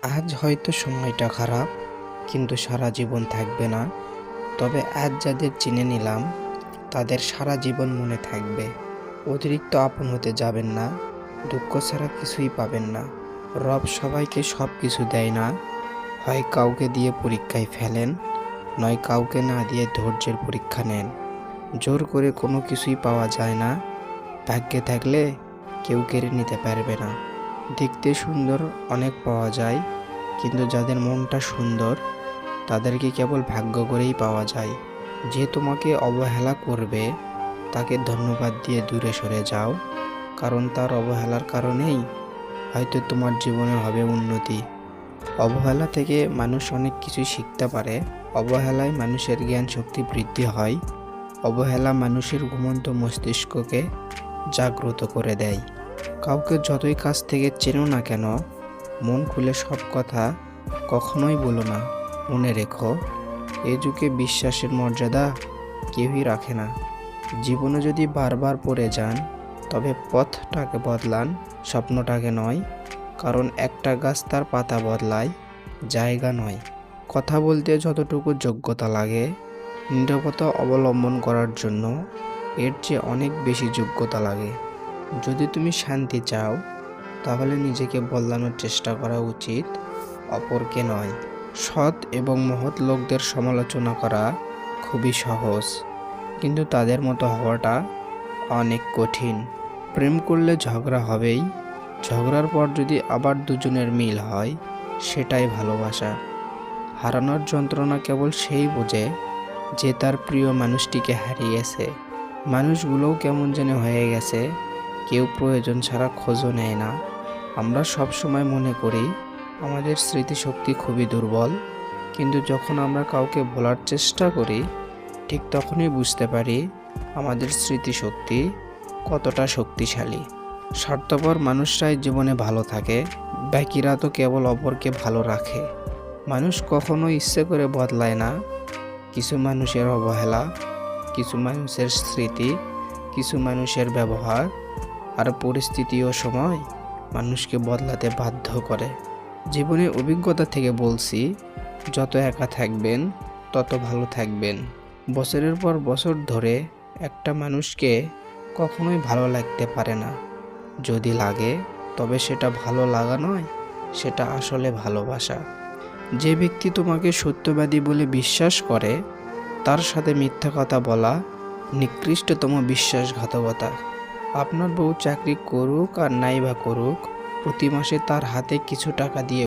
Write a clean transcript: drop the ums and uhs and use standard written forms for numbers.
আজ হয়তো সময়টা খারাপ, কিন্তু সারা জীবন থাকবে না। তবে আজ যাদের চিনে নিলাম, তাদের সারা জীবন মনে থাকবে। অতিরিক্ত আপন হতে যাবেন না, দুঃখ ছাড়া কিছুই পাবেন না। রব সবাইকে সব কিছু দেয় না, হয় কাউকে দিয়ে পরীক্ষায় ফেলেন, নয় কাউকে না দিয়ে ধৈর্যের পরীক্ষা নেন। জোর করে কোনো কিছুই পাওয়া যায় না, ভাগ্যে থাকলে কেউ কেড়ে নিতে পারবে না। দেখতে সুন্দর অনেক পাওয়া যায়, কিন্তু যাদের মনটা সুন্দর তাদেরকে কেবল ভাগ্য করেই পাওয়া যায়। যে তোমাকে অবহেলা করবে তাকে ধন্যবাদ দিয়ে দূরে সরে যাও, কারণ তার অবহেলার কারণেই হয়তো তোমার জীবনে হবে উন্নতি। অবহেলা থেকে মানুষ অনেক কিছু শিখতে পারে। অবহেলায় মানুষের জ্ঞান শক্তি বৃদ্ধি হয়। অবহেলা মানুষের ঘুমন্ত মস্তিষ্ককে জাগ্রত করে দেয়। কাউকে যতই কাছ থেকে চেনো না কেন, মন খুলে সব কথা কখনোই বলো না। মনে রেখো, এ যুগে বিশ্বাসের মর্যাদা কেউই রাখে না। জীবনে যদি বারবার পড়ে যান, তবে পথটাকে বদলান, স্বপ্নটাকে নয়। কারণ একটা গাছ তার পাতা বদলায়, জায়গা নয়। কথা বলতে যতটুকু যোগ্যতা লাগে, নীরবতা অবলম্বন করার জন্য এর চেয়ে অনেক বেশি যোগ্যতা লাগে। যদি তুমি শান্তি চাও, তাহলে নিজেকে বদলানোর চেষ্টা করা উচিত, অপরকে নয়। সৎ এবং মহৎ লোকদের সমালোচনা করা খুবই সহজ, কিন্তু তাদের মতো হওয়াটা অনেক কঠিন। প্রেম করলে ঝগড়া হবেই, ঝগড়ার পর যদি আবার দুজনের মিল হয়, সেটাই ভালোবাসা। হারানোর যন্ত্রণা কেবল সেই বোঝে যে তার প্রিয় মানুষটিকে হারিয়েছে। মানুষগুলোও কেমন যেন হয়ে গেছে, কেউ প্রয়োজন ছাড়া খোঁজও নেয় না। আমরা সব সময় মনে করি আমাদের স্মৃতিশক্তি খুবই দুর্বল, কিন্তু যখন আমরা কাউকে ভোলার চেষ্টা করি, ঠিক তখনই বুঝতে পারি আমাদের স্মৃতিশক্তি কতটা শক্তিশালী। স্বার্থপর মানুষরাই জীবনে ভালো থাকে, বাকিরা তো কেবল অপরকে ভালো রাখে। মানুষ কখনো ইচ্ছে করে বদলায় না। কিছু মানুষের অবহেলা, কিছু মানুষের স্মৃতি, কিছু মানুষের ব্যবহার আর পরিস্থিতি ও সময় মানুষকে বদলাতে বাধ্য করে। জীবনের অভিজ্ঞতা থেকে বলছি, যত একা থাকবেন তত ভালো থাকবেন। বছরের পর বছর ধরে একটা মানুষকে কখনোই ভালো লাগতে পারে না। যদি লাগে, তবে সেটা ভালো লাগা নয়, সেটা আসলে ভালোবাসা। যে ব্যক্তি তোমাকে সত্যবাদী বলে বিশ্বাস করে, তার সাথে মিথ্যা কথা বলা নিকৃষ্টতম বিশ্বাসঘাতকতা। আপনার বউ চাকরি করুক আর নাই বা করুক, প্রতি মাসে তার হাতে কিছু টাকা দিয়ে